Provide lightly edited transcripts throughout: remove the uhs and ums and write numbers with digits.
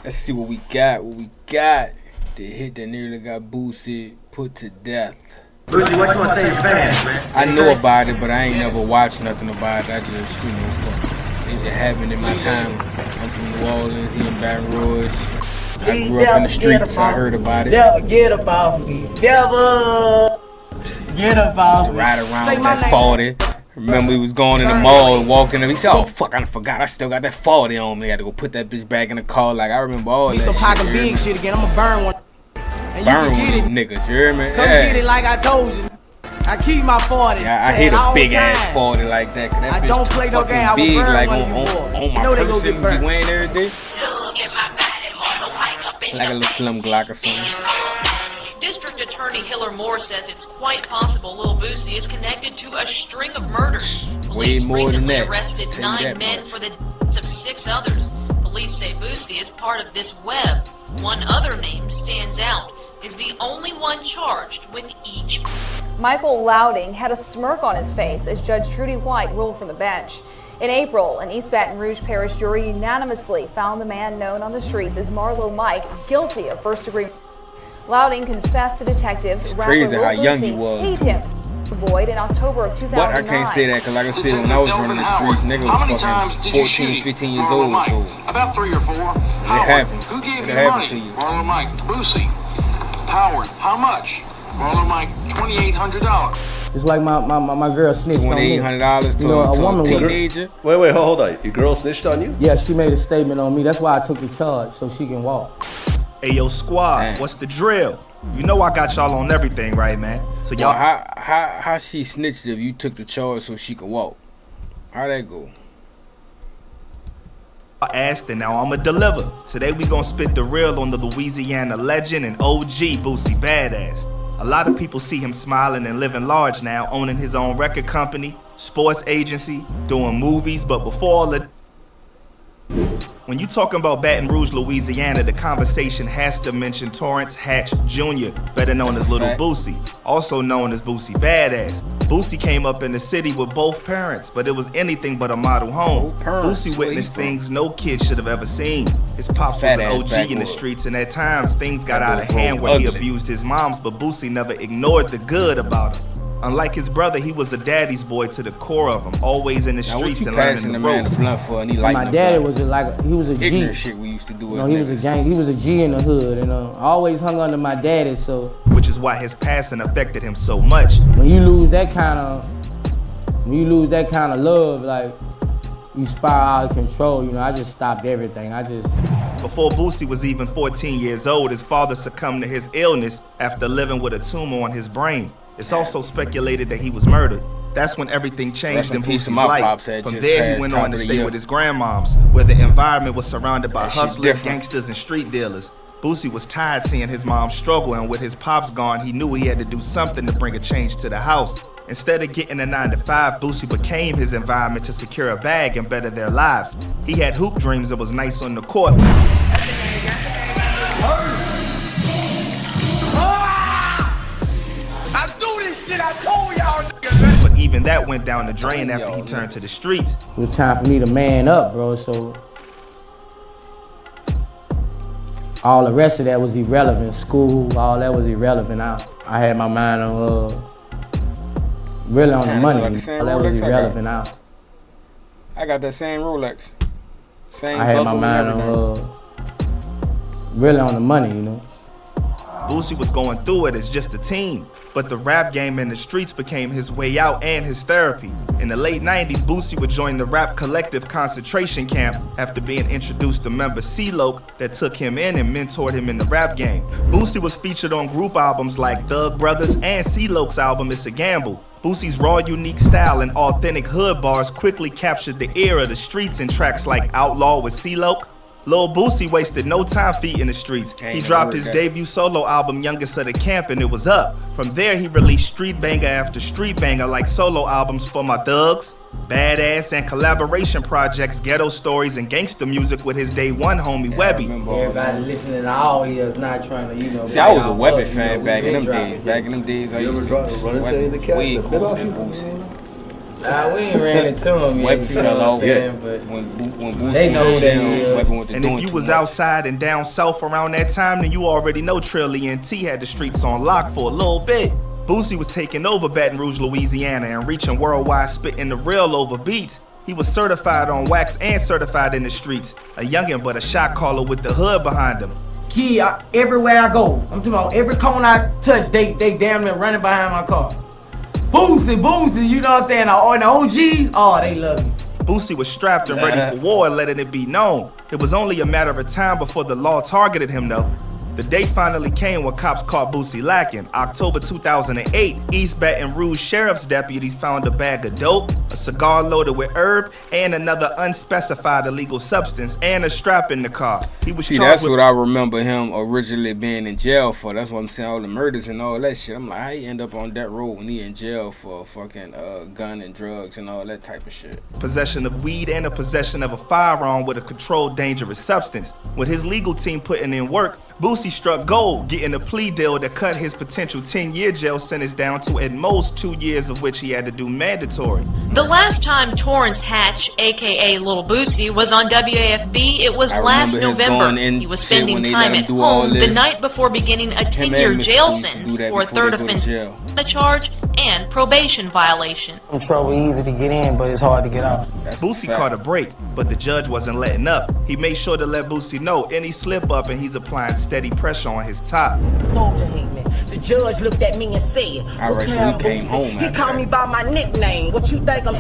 Let's see what we got. The hit that nearly got Boosie put to death. Boosie, what you want to say to your fans, man? I know about it, but I ain't never watched nothing about it. I just, fuck. It happened in my time. I'm from New Orleans, he in Baton Rouge. I grew up in the streets, so I heard about it. Never get about me. Never get about me. Ride around with that 40. Remember, we was going in the mall and walking and he said, oh, fuck, I forgot. I still got that 40 on me. I had to go put that bitch back in the car. Like, I remember all that some shit. pocket big shit again. I'ma burn one. And Burn you can get one, it. niggas, you hear me? Come get it like I told you. I keep my 40. Yeah, I hit a big ass 40 like that. Cause that I bitch don't play no game. I will big, burn like one on my know they person, get burned. be wearing every day. Like a little slim Glock or something. District Attorney Hiller Moore says it's quite possible Lil Boosie is connected to a string of murders. Police Way more than recently that. arrested Tell you 9 that men much. for the deaths of 6 others. Police say Boosie is part of this web. One other name stands out, is the only one charged with each. Michael Louding had a smirk on his face as Judge Trudy White ruled from the bench. In April, an East Baton Rouge Parish jury unanimously found the man known on the streets as Marlo Mike guilty of first-degree. Louding confessed to detectives rapper crazy Lil how young Boosie he was, hate too. him. Boyd in October of 2009. But I can't say that because like I said, when I was running the streets, nigga was fucking 14, 15 years old. So about 3 or 4. it Howard, happens. who gave It you happens money? to you. Marlon Mike, Boosie. Howard, how much? Marlon Mike, $2,800. It's like my girl snitched on me. $2,800 to, You know, a to woman a would- teenager. Wait, hold on. Your girl snitched on you? Yeah, she made a statement on me. That's why I took the charge, so she can walk. Hey yo, squad, Damn. what's the drill? You know I got y'all on everything, right, man? So Well, y'all how she snitched if you took the charge so she could walk? How that go? asked, and now I'ma deliver. Today we gon' spit the real on the Louisiana legend and OG Boosie Badass. A lot of people see him smiling and living large now, owning his own record company, sports agency, doing movies, but before all the when you talking about Baton Rouge, Louisiana, the conversation has to mention Torrance Hatch Jr., better known as Little Boosie, also known as Boosie Badass. Boosie came up in the city with both parents, but it was anything but a model home. Boosie witnessed things no kid should have ever seen. His pops was an OG in the streets, and at times things got out of hand where he abused his moms, but Boosie never ignored the good about him. Unlike his brother, he was a daddy's boy to the core of him, always in the streets and learning the ropes. My daddy was he was a G. Ignorant shit we used to do. You know, he was a gang. He was a G in the hood, and I always hung under my daddy. So, which is why his passing affected him so much. When you lose that kind of love, like you spiral out of control. You know, I just stopped everything. Before Boosie was even 14 years old, his father succumbed to his illness after living with a tumor on his brain. It's also speculated that he was murdered. That's when everything changed in Boosie's life. From there, he went on to stay with his grandmoms, where the environment was surrounded by hustlers, gangsters, and street dealers. Boosie was tired seeing his mom struggle, and with his pops gone, he knew he had to do something to bring a change to the house. Instead of getting a 9-to-5, Boosie became his environment to secure a bag and better their lives. He had hoop dreams that was nice on the court. I told y'all niggas. But even that went down the drain after he turned to the streets. It was time for me to man up, bro. So all the rest of that was irrelevant. School, all that was irrelevant. I had my mind on really on the money. All that was irrelevant now. I got that same Rolex. Same. I had my mind on really on the money, you know. Boosie was going through it as just a teen, but the rap game in the streets became his way out and his therapy. In the late 90s, Boosie would join the rap collective concentration camp after being introduced to member C-Loc that took him in and mentored him in the rap game. Boosie was featured on group albums like Thug Brothers and C-Loc's album It's a Gamble. Boosie's raw, unique style and authentic hood bars quickly captured the ear of the streets in tracks like Outlaw with C-Loc. Lil Boosie wasted no time feet in the streets. He dropped his debut solo album, Youngest of the Camp, and it was up. From there, he released street banger after street banger like solo albums for My Thugs, Badass, and collaboration projects, Ghetto Stories, and gangster music with his day one homie, Webby. Everybody listening to all ears, not trying to, you know. See, I was a Webby fan back in them days. Back in them days, I used to run into the cat way cooler than Boosie. Nah, we ain't ran into him Webby yet, you fell know off. what I'm saying? But When Boosie they know who down, they is. Webby went to And doing if you too was much. outside and down south around that time, then you already know Trill ENT had the streets on lock for a little bit. Boosie was taking over Baton Rouge, Louisiana, and reaching worldwide, spitting the real over beats. He was certified on wax and certified in the streets. A youngin' but a shot caller with the hood behind him. Key, everywhere I go, I'm talking about every corner I touch, they damn near running behind my car. Boosie, you know what I'm saying? And the OGs, oh, they love me. Boosie was strapped and ready for war, letting it be known. It was only a matter of time before the law targeted him, though. The day finally came when cops caught Boosie lacking. October 2008, East Baton Rouge Sheriff's deputies found a bag of dope, a cigar loaded with herb, and another unspecified illegal substance, and a strap in the car. He was charged that's with... what I remember him originally being in jail for. That's what I'm saying, all the murders and all that shit. I'm like, how you end up on that road when he in jail for fucking gun and drugs and all that type of shit? Possession of weed and a possession of a firearm with a controlled dangerous substance. With his legal team putting in work, Boosie struck gold, getting a plea deal that cut his potential 10-year jail sentence down to at most 2 years, of which he had to do mandatory. The last time Torrance Hatch, aka Little Boosie, was on WAFB, it was last November. He was spending time at home the night before beginning a 10-year jail sentence for a third offense, a charge, and probation violation. Trouble easy to get in, but it's hard to get out. Boosie caught a break, but the judge wasn't letting up. He made sure to let Boosie know any slip up and he's applying steady pressure on his top. The judge looked at me and said, Alright, so he came home he called me by my nickname. What you think I'm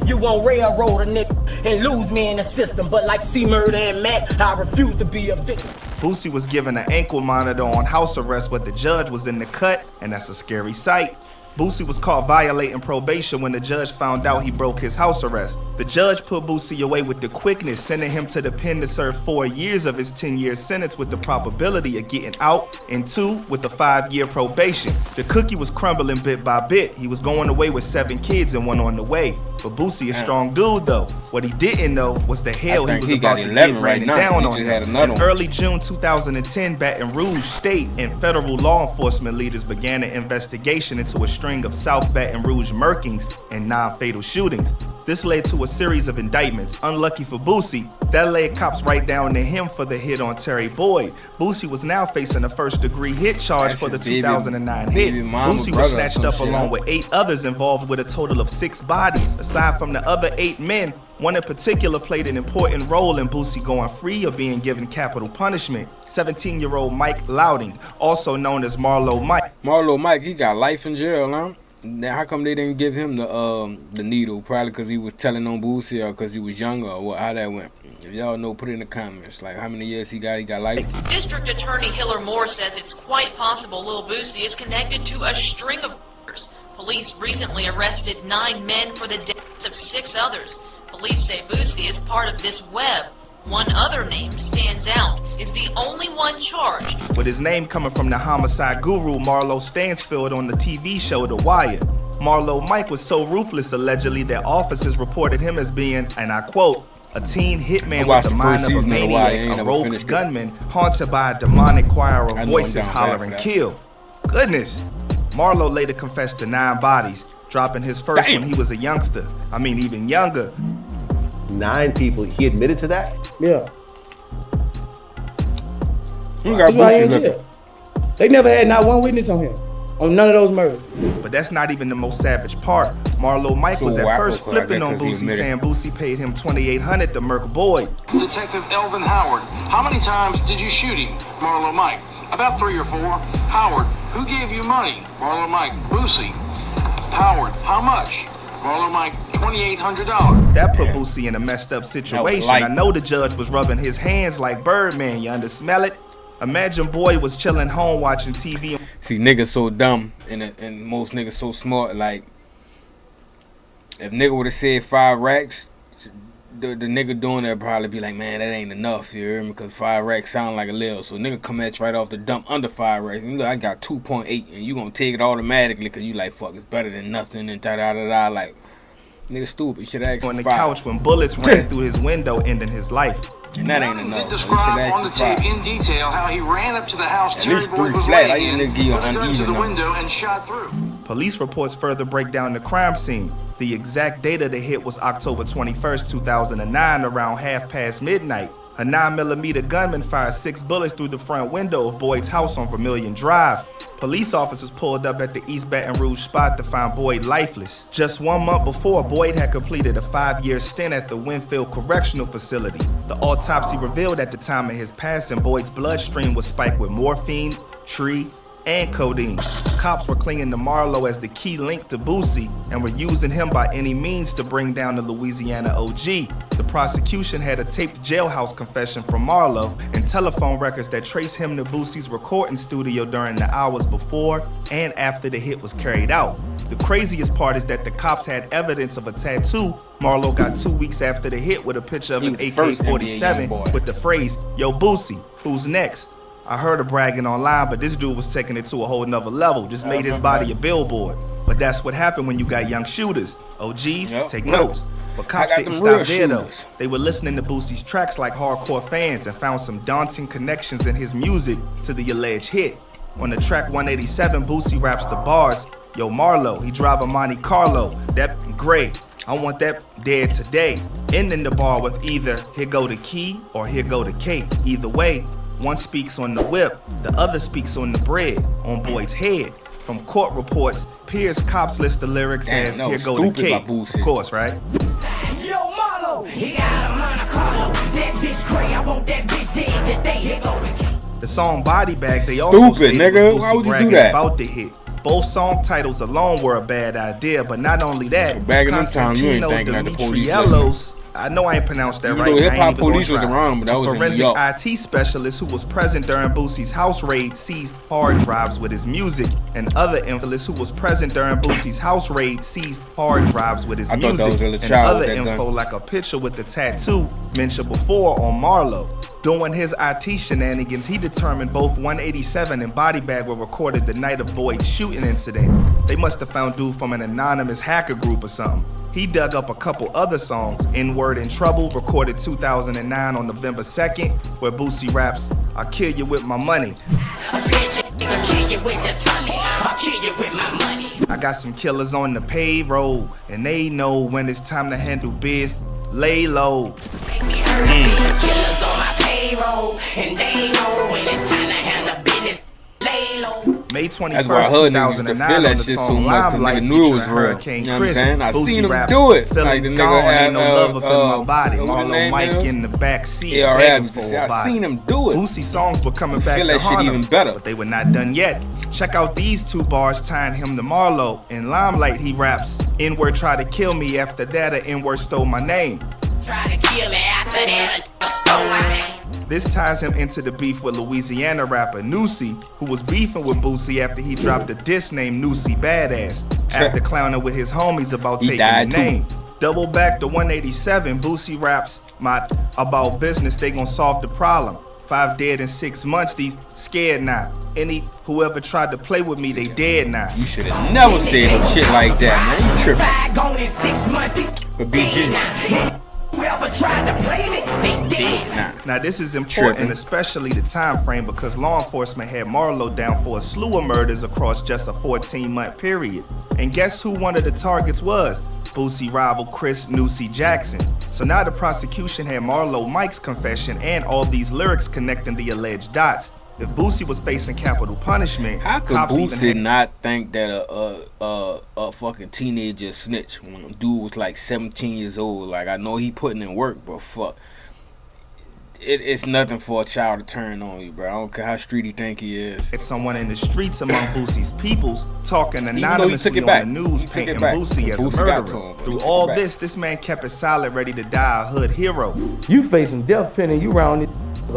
You won't railroad a nigga and lose me in the system, but like C-Murder and Mac, I refuse to be a victim. Boosie was given an ankle monitor on house arrest, but the judge was in the cut, and that's a scary sight. Boosie was caught violating probation when the judge found out he broke his house arrest. The judge put Boosie away with the quickness, sending him to the pen to serve 4 years of his 10-year sentence with the probability of getting out, and 2 with a 5-year probation. The cookie was crumbling bit by bit. He was going away with 7 kids and 1 on the way. But Boosie a strong dude though. What he didn't know was the hell he was about to get raining down on him. In early June 2010, Baton Rouge state and federal law enforcement leaders began an investigation into a string of South Baton Rouge murkings and non-fatal shootings. This led to a series of indictments. Unlucky for Boosie, that led cops right down to him for the hit on Terry Boyd. Boosie was now facing a first-degree hit charge for the 2009 hit. Boosie was snatched up along with 8 others involved with a total of 6 bodies. Aside from the other 8 men, one in particular played an important role in Boosie going free or being given capital punishment. 17-year-old Mike Louding, also known as Marlo Mike. Marlo Mike, he got life in jail, huh? Now, how come they didn't give him the needle? Probably because he was telling on Boosie or because he was younger or what? How that went? If y'all know, put it in the comments. Like, how many years he got? He got life? District Attorney Hiller Moore says it's quite possible Lil Boosie is connected to a string of murders. Police recently arrested 9 men for the deaths of 6 others. Police say Boosie is part of this web. One other name stands out, is the only one charged. With his name coming from the homicide guru Marlo Stansfield on the TV show The Wire. Marlo Mike was so ruthless allegedly that officers reported him as being, and I quote, a teen hitman with the mind of a maniac, a rogue gunman haunted by a demonic choir of voices hollering kill. Goodness. Marlo later confessed to 9 bodies, dropping his first when he was a youngster. I mean, even younger. 9 people. He admitted to that? Yeah. That's why he in jail. They never had not one witness on him, on none of those murders. But that's not even the most savage part. Marlo Mike was at first flipping on Boosie, saying Boosie paid him $2,800 to murk Boyd. Detective Elvin Howard, how many times did you shoot him? Marlo Mike, about 3 or 4. Howard, who gave you money? Marlo Mike, Boosie. Howard, how much? Marlo Mike, $2,800. That put Boosie in a messed up situation. I know the judge was rubbing his hands like Birdman. You undersmell it? Imagine Boyd was chilling home watching TV. See, niggas so dumb and most niggas so smart. Like, if nigga would have said 5 racks, the nigga doing that probably be like, man, that ain't enough, you hear me? Because 5 racks sound like a little. So nigga come at you right off the dump under 5 racks. And look, I got 2.8, and you gonna take it automatically because you like, fuck, it's better than nothing, and da-da-da-da. Like, nigga stupid. You should ask on the 5. couch when bullets ran through his window, ending his life. And that ain't enough. Did describe on the tape in detail how he ran up to the house Terry Boyd was laying in, put a gun to the window, and shot through. Police reports further break down the crime scene. The exact date of the hit was October 21st, 2009, around midnight. A 9mm gunman fired 6 bullets through the front window of Boyd's house on Vermilion Drive. Police officers pulled up at the East Baton Rouge spot to find Boyd lifeless. Just 1 month before, Boyd had completed a 5-year stint at the Winfield Correctional Facility. The autopsy revealed at the time of his passing, Boyd's bloodstream was spiked with morphine, tree, and codeine. Cops were clinging to Marlowe as the key link to Boosie and were using him by any means to bring down the Louisiana OG. The prosecution had a taped jailhouse confession from Marlowe and telephone records that trace him to Boosie's recording studio during the hours before and after the hit was carried out. The craziest part is that the cops had evidence of a tattoo Marlowe got 2 weeks after the hit with a picture of an AK-47 with the phrase, "Yo Boosie, who's next?" I heard of bragging online, but this dude was taking it to a whole nother level, just made his body a billboard. But that's what happened when you got young shooters. OGs, take notes. But cops didn't stop there though. They were listening to Boosie's tracks like hardcore fans and found some daunting connections in his music to the alleged hit. On the track 187, Boosie raps the bars, "Yo Marlowe, he drive a Monte Carlo, that gray. I want that dead today." Ending the bar with either "Here go the key" or "Here go the cake." Either way, one speaks on the whip, the other speaks on the bread, on Boyd's head. From court reports, peers cops list the lyrics as "Here go the cake." Of course, right? Yo, Marlowe, he got a Monte Carlo. That bitch cray, I want that bitch dead today. Here go the cake. The song Body Bag, they also stated nigga. was Why would you bragging do that? about the hit. Both song titles alone were a bad idea, but not only that, Constantino Dimitriellos, I know I ain't pronounced that right. Hip Hop Police was around, but that was in New forensic York. IT specialist who was present during Boosie's house raid seized hard drives with his music, and other info who was present during Boosie's house raid seized hard drives with his music, and other info like a picture with the tattoo mentioned before on Marlowe. During his IT shenanigans, he determined both 187 and Body Bag were recorded the night of Boyd's shooting incident. They must have found dude from an anonymous hacker group or something. He dug up a couple other songs, N-Word in Trouble, recorded 2009 on November 2nd, where Boosie raps, "I'll kill you with my money. I'll kill you with the tummy. I'll kill you with my money. I got some killers on the payroll, and they know when it's time to handle biz. Lay low." Make me hurt killers on my payroll, and they know when it's time to handle business. Lay low. May 21st, 2009 on the song Limelight featuring Hurricane Chris. Boosie raps, "Feelings gone, ain't no love up in my body." Marlowe Mike in the back seat begging for a body. I seen him do it. Boosie songs were coming back to haunt him, but they were not done yet. Check out these 2 bars tying him to Marlowe. In Limelight he raps, "N-word tried to kill me, after that a N-word stole my name." Try to kill me, after that a stole my name. This ties him into the beef with Louisiana rapper Nusi, who was beefing with Boosie after he dropped a diss named Nusi Badass, after clowning with his homies about taking the name. Double back to 187, Boosie raps about business, they gon' solve the problem. 5 dead in 6 months, these scared now. Whoever tried to play with me, they dead now. You should have never said no shit like that, man. You tripping. 5 gone in 6 months, these But BG. Whoever tried to play me, they dead. Now this is important, especially the time frame, because law enforcement had Marlowe down for a slew of murders across just a 14-month period. And guess who one of the targets was? Boosie rival Chris Nusi Jackson. So now the prosecution had Marlowe Mike's confession and all these lyrics connecting the alleged dots. If Boosie was facing capital punishment, how could Boosie not think that a fucking teenager snitch when a dude was like 17 years old? Like, I know he putting in work, but fuck, it's nothing for a child to turn on you, bro. I don't care how street he think he is. It's someone in the streets among Boosie's peoples talking anonymously on the news, painting Boosie as a murderer. Through all this man kept it solid, ready to die a hood hero. You facing death penalty, you round it,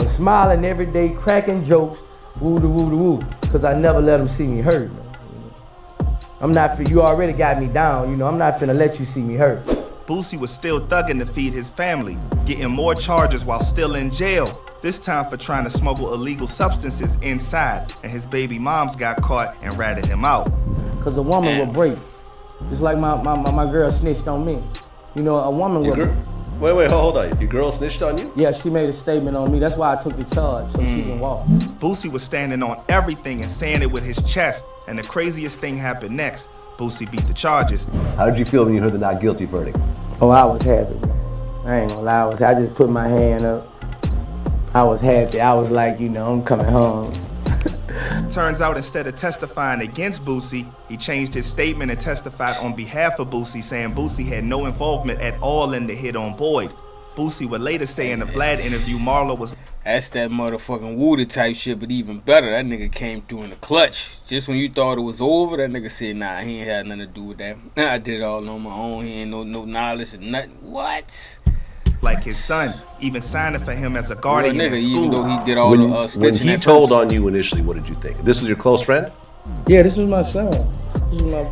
smiling every day, cracking jokes, woo da woo da woo, because I never let them see me hurt. I'm not for you already got me down, you know, I'm not finna let you see me hurt. Boosie was still thugging to feed his family, getting more charges while still in jail, this time for trying to smuggle illegal substances inside, and his baby moms got caught and ratted him out. Cause a woman will break, just like my girl snitched on me. You know, a woman will, Wait, hold on. Your girl snitched on you? Yeah, she made a statement on me. That's why I took the charge, so she can walk. Boosie was standing on everything and saying it with his chest. And the craziest thing happened next. Boosie beat the charges. How did you feel when you heard the not guilty verdict? Oh, I was happy, man. I ain't gonna lie. I just put my hand up. I was happy. I was like, I'm coming home. Turns out instead of testifying against Boosie, he changed his statement and testified on behalf of Boosie, saying Boosie had no involvement at all in the hit on Boyd. Boosie would later say in the Vlad interview Marlo was... That's that motherfucking Woody type shit, but even better, that nigga came through in the clutch. Just when you thought it was over, that nigga said, nah, he ain't had nothing to do with that. I did it all on my own. He ain't no knowledge or nothing. What? Like his son, even signing for him as a guardian nigga, at school. even though he did all the snitching. When he told on you initially, what did you think? This was your close friend? Yeah, this was my son.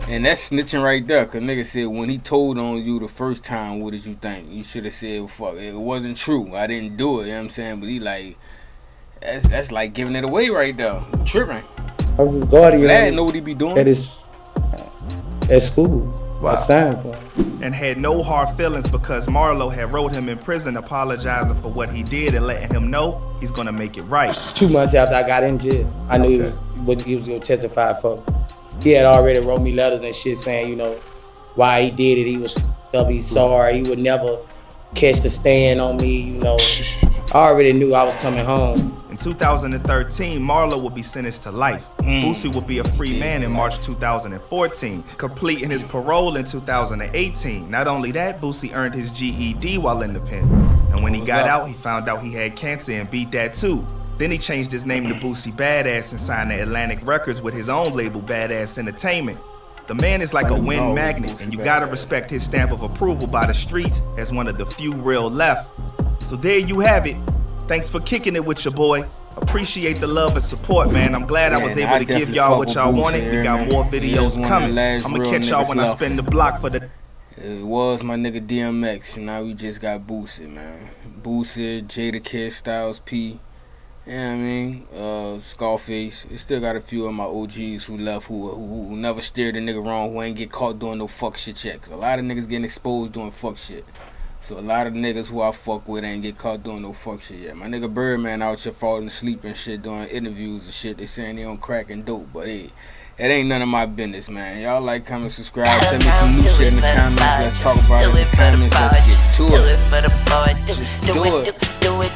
And that's snitching right there, cause nigga said when he told on you the first time, what did you think? You should have said, fuck, it wasn't true. I didn't do it, you know what I'm saying? But he like, that's like giving it away right there. Tripping. I was his guardian. Glad know what he be doing. At school. Wow. I signed for him. And had no hard feelings because Marlo had wrote him in prison apologizing for what he did and letting him know he's gonna make it right. 2 months after I got in jail, I knew he was gonna testify for me. He had already wrote me letters and shit saying, why he did it. He was he's sorry. He would never catch the stand on me, I already knew I was coming home. In 2013, Marlo would be sentenced to life. Boosie would be a free man in March 2014, completing his parole in 2018. Not only that, Boosie earned his GED while in the pen. And when he got out, he found out he had cancer and beat that too. Then he changed his name to Boosie Badass and signed to Atlantic Records with his own label, Badass Entertainment. The man is like a wind magnet, and you gotta respect his stamp of approval by the streets as one of the few real left. So there you have it. Thanks for kicking it with your boy. Appreciate the love and support, man. I'm glad I was able to give y'all what y'all wanted. We got more videos coming. I'm gonna catch y'all when I spin the block for the... It was my nigga DMX, and now we just got Boosie, man. Boosie, Jada Kid, Styles P. You know what I mean? Scarface. It still got a few of my OGs who left who never steered a nigga wrong, who ain't get caught doing no fuck shit yet. Cause a lot of niggas getting exposed doing fuck shit. So a lot of niggas who I fuck with ain't get caught doing no fuck shit yet. My nigga Birdman out here falling asleep and shit doing interviews and shit. They saying they on crack and dope, but hey, it ain't none of my business, man. Y'all like, comment, subscribe, send me some new shit in the comments. Let's talk about it in the comments. Let's get to it. Just do it.